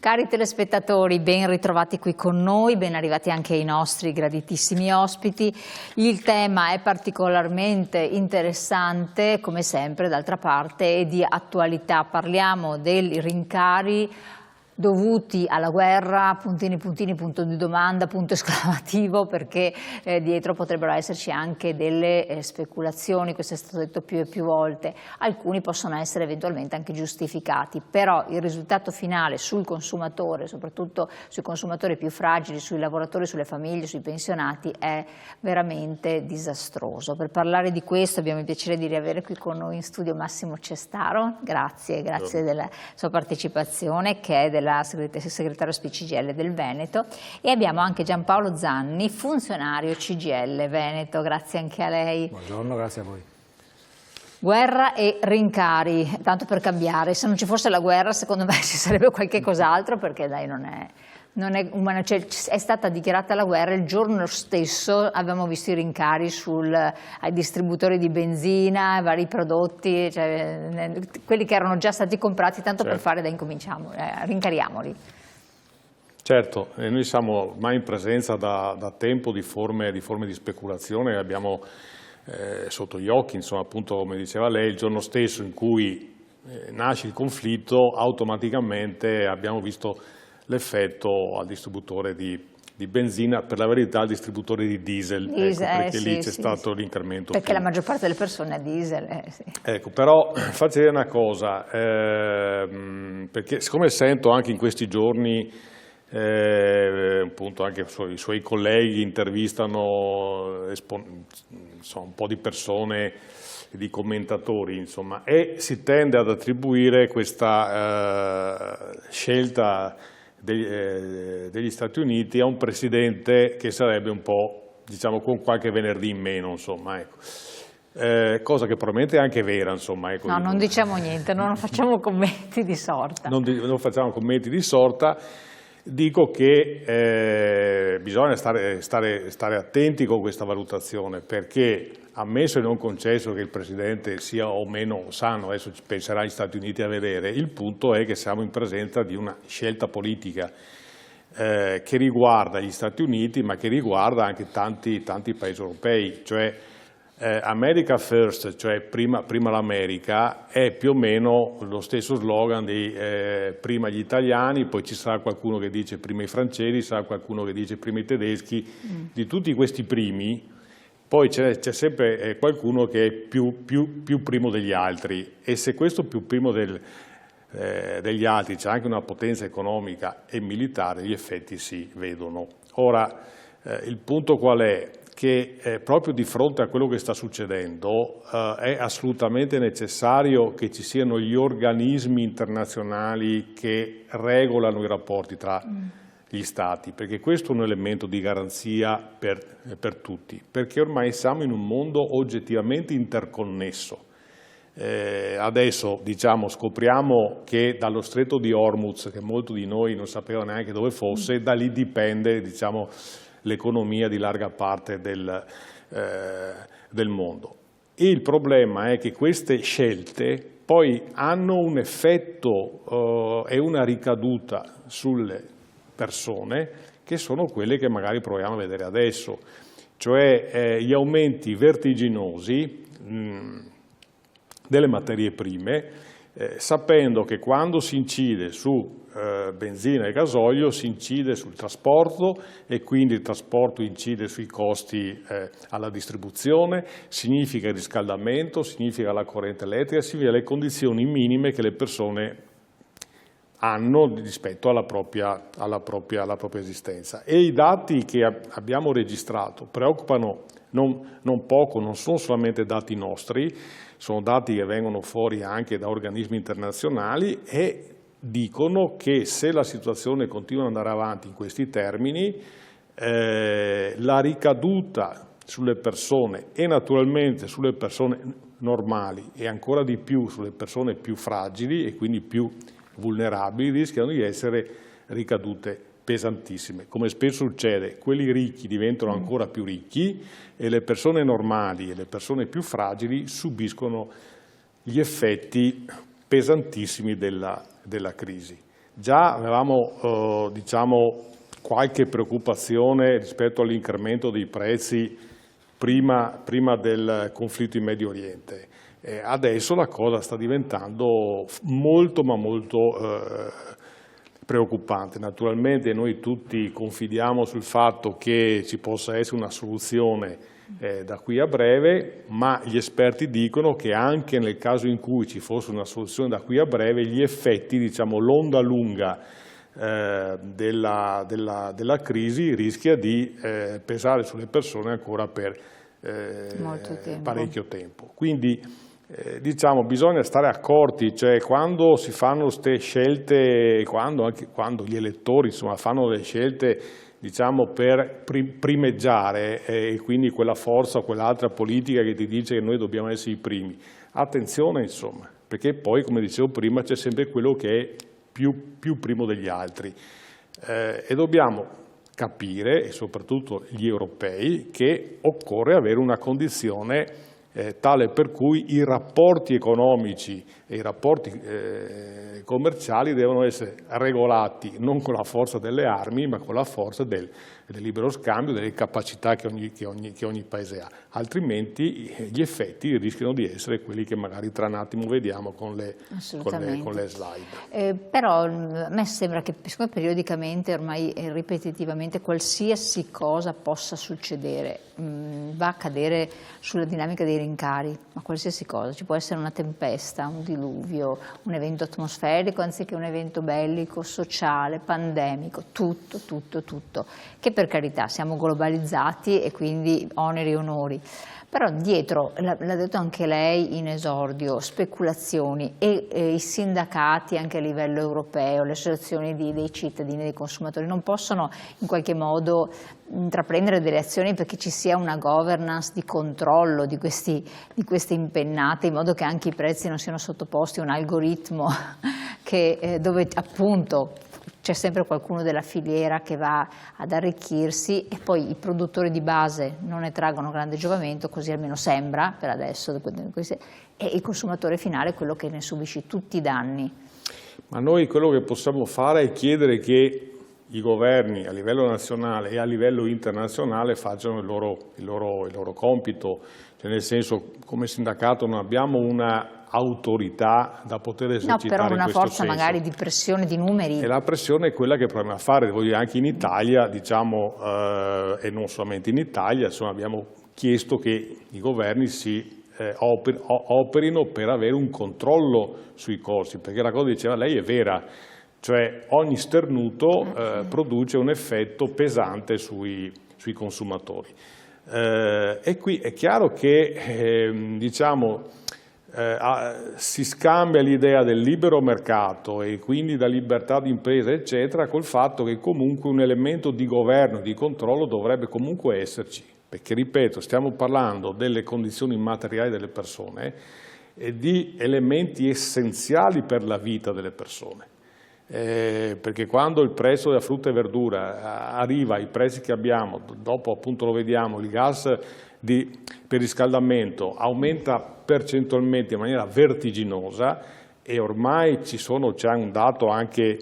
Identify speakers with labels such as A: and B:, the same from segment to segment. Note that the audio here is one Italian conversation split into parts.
A: Cari telespettatori, ben ritrovati qui con noi, ben arrivati anche i nostri graditissimi ospiti. Il tema è particolarmente interessante, come sempre, d'altra parte, e di attualità. Parliamo dei rincari dovuti alla guerra, puntini puntini, punto di domanda, punto esclamativo, perché dietro potrebbero esserci anche delle speculazioni, questo è stato detto più e più volte, alcuni possono essere eventualmente anche giustificati, però il risultato finale sul consumatore, soprattutto sui consumatori più fragili, sui lavoratori, sulle famiglie, sui pensionati, è veramente disastroso. Per parlare di questo abbiamo il piacere di riavere qui con noi in studio Massimo Cestaro, grazie della sua partecipazione, che è segretario SPCGIL del Veneto, e abbiamo anche Giampaolo Zanni, funzionario CGIL Veneto, grazie anche a lei.
B: Buongiorno, grazie a voi. Guerra
A: e rincari, tanto per cambiare, se non ci fosse la guerra secondo me ci sarebbe qualche cos'altro, perché dai non è umano, cioè, è stata dichiarata la guerra, il giorno stesso abbiamo visto i rincari ai distributori di benzina, ai vari prodotti, cioè, quelli che erano già stati comprati, tanto certo, per fare da incominciamo, rincariamoli.
B: Certo, noi siamo ormai in presenza da tempo di forme di speculazione, abbiamo sotto gli occhi, insomma, appunto come diceva lei, il giorno stesso in cui nasce il conflitto, automaticamente abbiamo visto l'effetto al distributore di benzina, per la verità al distributtore di diesel, ecco, perché lì c'è stato l'incremento.
A: Perché la maggior parte delle persone ha diesel. Sì.
B: Ecco, però faccio dire una cosa, perché siccome sento anche in questi giorni, appunto anche i suoi colleghi intervistano insomma, un po' di persone, di commentatori, insomma, e si tende ad attribuire questa scelta degli Stati Uniti a un presidente che sarebbe un po', diciamo, con qualche venerdì in meno, insomma, ecco. Cosa che probabilmente è anche vera, insomma. Ecco,
A: no, non diciamo niente, non facciamo commenti di sorta.
B: Non facciamo commenti di sorta. Dico che bisogna stare attenti con questa valutazione, perché ammesso e non concesso che il Presidente sia o meno sano, adesso ci penserà gli Stati Uniti a vedere, il punto è che siamo in presenza di una scelta politica che riguarda gli Stati Uniti, ma che riguarda anche tanti paesi europei, cioè America First, cioè prima l'America, è più o meno lo stesso slogan di prima gli italiani, poi ci sarà qualcuno che dice prima i francesi, sarà qualcuno che dice prima i tedeschi, di tutti questi primi, poi c'è sempre qualcuno che è più primo degli altri, e se questo più primo degli altri c'è anche una potenza economica e militare, gli effetti si vedono. Ora, il punto qual è? Che proprio di fronte a quello che sta succedendo è assolutamente necessario che ci siano gli organismi internazionali che regolano i rapporti tra gli Stati, perché questo è un elemento di garanzia per tutti, perché ormai siamo in un mondo oggettivamente interconnesso. Adesso diciamo, scopriamo che dallo stretto di Hormuz, che molti di noi non sapevano neanche dove fosse, da lì dipende, diciamo, l'economia di larga parte del mondo. E il problema è che queste scelte poi hanno un effetto e una ricaduta sulle persone che sono quelle che magari proviamo a vedere adesso, cioè gli aumenti vertiginosi delle materie prime, sapendo che quando si incide su benzina e gasolio si incide sul trasporto, e quindi il trasporto incide sui costi alla distribuzione, significa il riscaldamento, significa la corrente elettrica, significa le condizioni minime che le persone hanno rispetto alla propria esistenza. E i dati che abbiamo registrato preoccupano non poco, non sono solamente dati nostri, sono dati che vengono fuori anche da organismi internazionali e dicono che se la situazione continua ad andare avanti in questi termini, la ricaduta sulle persone e naturalmente sulle persone normali e ancora di più sulle persone più fragili e quindi più vulnerabili rischiano di essere ricadute pesantissime. Come spesso succede, quelli ricchi diventano ancora più ricchi e le persone normali e le persone più fragili subiscono gli effetti pesantissimi della crisi. già avevamo diciamo, qualche preoccupazione rispetto all'incremento dei prezzi prima del conflitto in Medio Oriente. Adesso la cosa sta diventando molto ma molto preoccupante. Naturalmente noi tutti confidiamo sul fatto che ci possa essere una soluzione da qui a breve, ma gli esperti dicono che anche nel caso in cui ci fosse una soluzione da qui a breve, gli effetti, diciamo l'onda lunga della crisi rischia di pesare sulle persone ancora per parecchio tempo. Quindi diciamo bisogna stare accorti, cioè quando si fanno queste scelte, quando gli elettori insomma, fanno delle scelte diciamo per primeggiare e quindi quella forza o quell'altra politica che ti dice che noi dobbiamo essere i primi, attenzione insomma, perché poi come dicevo prima c'è sempre quello che è più primo degli altri e dobbiamo capire, e soprattutto gli europei, che occorre avere una condizione tale per cui i rapporti economici e i rapporti commerciali devono essere regolati non con la forza delle armi ma con la forza del libero scambio, delle capacità che ogni paese ha, altrimenti gli effetti rischiano di essere quelli che magari tra un attimo vediamo con le slide.
A: Però a me sembra che siccome periodicamente, ormai ripetitivamente, qualsiasi cosa possa succedere va a cadere sulla dinamica dei rincari, ma qualsiasi cosa, ci può essere una tempesta, un diluvio, un evento atmosferico anziché un evento bellico, sociale, pandemico, tutto, che per carità siamo globalizzati e quindi oneri e onori, però dietro, l'ha detto anche lei in esordio, speculazioni e i sindacati anche a livello europeo, le associazioni dei cittadini, dei consumatori non possono in qualche modo intraprendere delle azioni perché ci sia una governance di controllo di queste impennate in modo che anche i prezzi non siano sottoposti a un algoritmo dove appunto c'è sempre qualcuno della filiera che va ad arricchirsi e poi i produttori di base non ne traggono grande giovamento, così almeno sembra per adesso, e il consumatore finale è quello che ne subisce tutti i danni.
B: Ma noi quello che possiamo fare è chiedere che i governi a livello nazionale e a livello internazionale facciano il loro compito, cioè nel senso come sindacato non abbiamo una autorità da poter esercitare
A: però una
B: in questo
A: forza
B: senso.
A: Magari di pressione di numeri.
B: E la pressione è quella che proviamo a fare, devo dire, anche in Italia, diciamo, e non solamente in Italia, insomma, abbiamo chiesto che i governi si operino per avere un controllo sui costi, perché la cosa che diceva lei è vera, cioè ogni sternuto produce un effetto pesante sui consumatori. E qui è chiaro che diciamo, si scambia l'idea del libero mercato e quindi da libertà di impresa eccetera col fatto che comunque un elemento di governo, di controllo dovrebbe comunque esserci, perché ripeto stiamo parlando delle condizioni materiali delle persone e di elementi essenziali per la vita delle persone. Perché quando il prezzo della frutta e verdura arriva ai prezzi che abbiamo, dopo appunto lo vediamo, il gas per riscaldamento aumenta percentualmente in maniera vertiginosa e ormai c'è un dato anche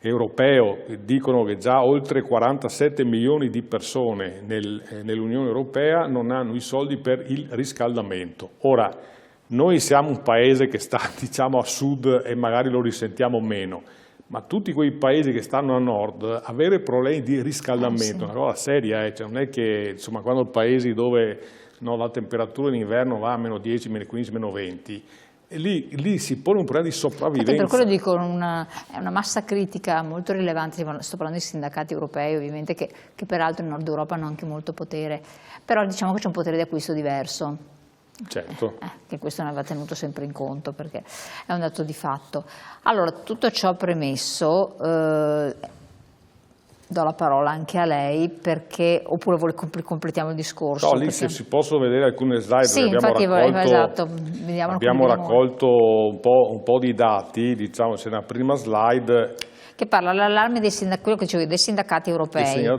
B: europeo, dicono che già oltre 47 milioni di persone nell'Unione Europea non hanno i soldi per il riscaldamento. Ora, noi siamo un paese che sta diciamo a sud e magari lo risentiamo meno, ma tutti quei paesi che stanno a nord avere problemi di riscaldamento è una cosa seria, cioè non è che insomma quando paesi dove la temperatura in inverno va a meno 10, meno 15, meno 20 e lì si pone un problema di sopravvivenza.
A: Per quello dico è una massa critica molto rilevante, sto parlando di sindacati europei ovviamente che peraltro in Nord Europa hanno anche molto potere, però diciamo che c'è un potere di acquisto diverso.
B: Certo.
A: Che questo non va tenuto sempre in conto perché è un dato di fatto. Allora, tutto ciò premesso, do la parola anche a lei perché, oppure completiamo il discorso?
B: No, lì se si possono vedere alcune slide,
A: sì,
B: abbiamo raccolto un po' di dati, diciamo c'è una prima slide
A: che parla dell'allarme dei sindacati europei.
B: I sindacati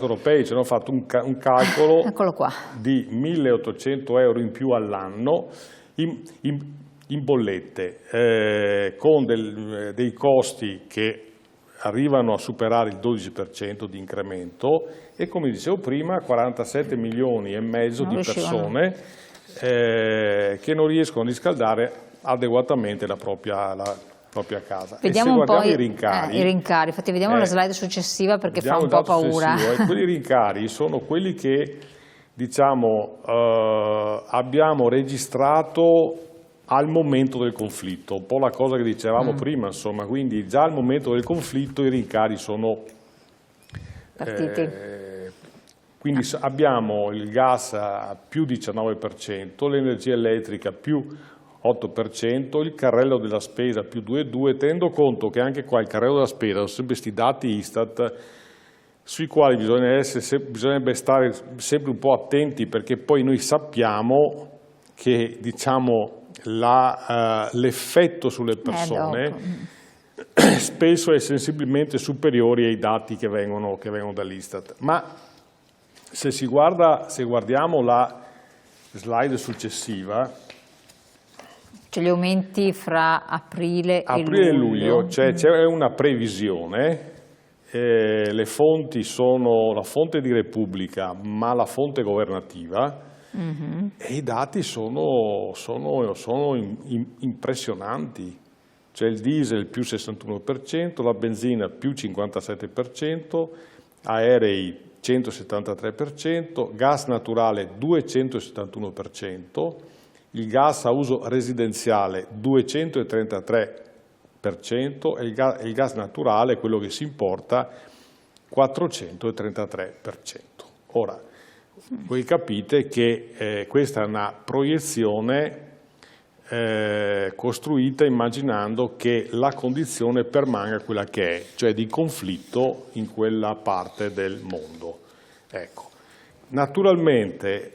B: europei ci hanno fatto un calcolo
A: Eccolo qua.
B: di 1.800 euro in più all'anno in bollette con dei costi che arrivano a superare il 12% di incremento e, come dicevo prima, 47 milioni e mezzo di persone che non riescono a riscaldare adeguatamente la propria casa.
A: Vediamo
B: e se
A: un po'
B: i rincari,
A: infatti vediamo la slide successiva perché fa un po' paura.
B: Quelli rincari sono quelli che, diciamo, abbiamo registrato al momento del conflitto, un po' la cosa che dicevamo prima, insomma, quindi già al momento del conflitto i rincari sono
A: partiti.
B: Quindi abbiamo il gas a più 19%, l'energia elettrica più 8%, il carrello della spesa più 2,2%, tenendo conto che anche qua il carrello della spesa sono sempre questi dati Istat sui quali bisognerebbe stare sempre un po' attenti, perché poi noi sappiamo che, diciamo, l'effetto sulle persone spesso è sensibilmente superiore ai dati che vengono dall'Istat. Ma se guardiamo la slide successiva,
A: cioè gli aumenti fra aprile e
B: luglio, c'è una previsione, le fonti sono la fonte di Repubblica ma la fonte governativa, e i dati sono impressionanti. C'è il diesel più 61%, la benzina più 57%, aerei 173%, gas naturale 271%, il gas a uso residenziale 233% e il gas naturale, quello che si importa, 433%. Ora, voi capite che questa è una proiezione costruita immaginando che la condizione permanga quella che è, cioè di conflitto in quella parte del mondo. Ecco. Naturalmente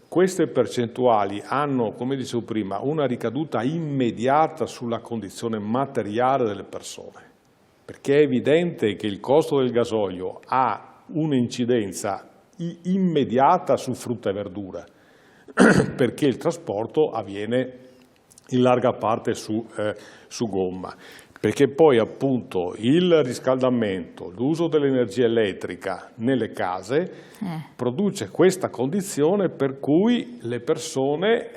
B: queste percentuali hanno, come dicevo prima, una ricaduta immediata sulla condizione materiale delle persone, perché è evidente che il costo del gasolio ha un'incidenza immediata su frutta e verdura, perché il trasporto avviene in larga parte su gomma, perché poi appunto il riscaldamento, l'uso dell'energia elettrica nelle case produce questa condizione per cui le persone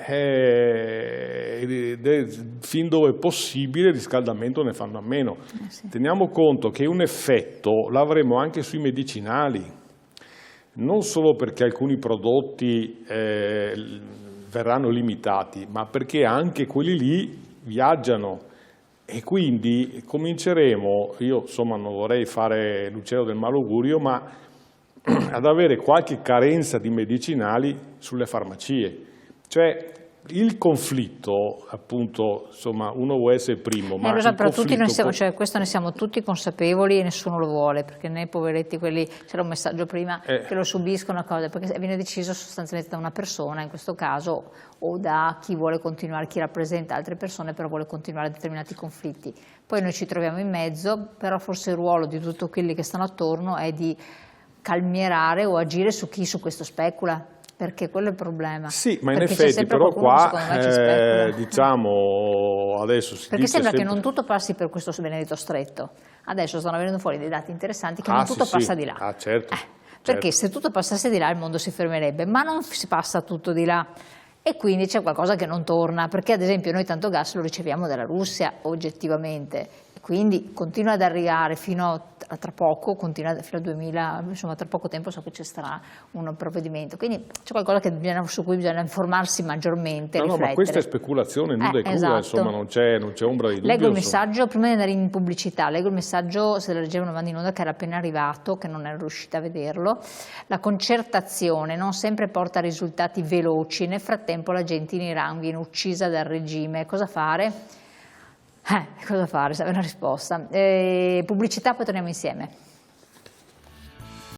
B: fin dove è possibile il riscaldamento ne fanno a meno.
A: Sì.
B: Teniamo conto che un effetto l'avremo anche sui medicinali, non solo perché alcuni prodotti verranno limitati, ma perché anche quelli lì viaggiano. E quindi cominceremo, io insomma non vorrei fare l'uccello del malaugurio, ma ad avere qualche carenza di medicinali sulle farmacie. Cioè il conflitto, appunto, insomma, uno vuole essere primo, ma
A: però tutti noi siamo, cioè, questo ne siamo tutti consapevoli e nessuno lo vuole, perché nei poveretti quelli, c'era un messaggio prima, che lo subiscono, perché viene deciso sostanzialmente da una persona, in questo caso, o da chi vuole continuare, chi rappresenta altre persone, però vuole continuare determinati conflitti. Poi noi ci troviamo in mezzo, però forse il ruolo di tutti quelli che stanno attorno è di calmierare o agire su chi su questo specula. Perché quello è il problema.
B: Sì, ma in effetti però qua diciamo adesso si
A: perché
B: dice
A: sembra
B: sempre...
A: che non tutto passi per questo benedetto stretto. Adesso stanno venendo fuori dei dati interessanti che non tutto passa di là.
B: Certo,
A: perché se tutto passasse di là il mondo si fermerebbe, ma non si passa tutto di là. E quindi c'è qualcosa che non torna, perché ad esempio noi tanto gas lo riceviamo dalla Russia oggettivamente, quindi continua ad arrivare fino a tra poco, continua fino al 2000, insomma tra poco tempo so che ci sarà un provvedimento, quindi c'è qualcosa su cui bisogna informarsi maggiormente, riflettere.
B: Ma questa è speculazione nuda e cruda,
A: esatto.
B: Insomma non c'è ombra di dubbio.
A: Leggo il messaggio, prima di andare in pubblicità, leggo il messaggio, se lo leggevano avanti in onda, che era appena arrivato, che non ero riuscita a vederlo. La concertazione non sempre porta a risultati veloci, nel frattempo la gente in Iran viene uccisa dal regime, cosa fare? Cosa fare? Serve una risposta. Pubblicità, poi torniamo insieme.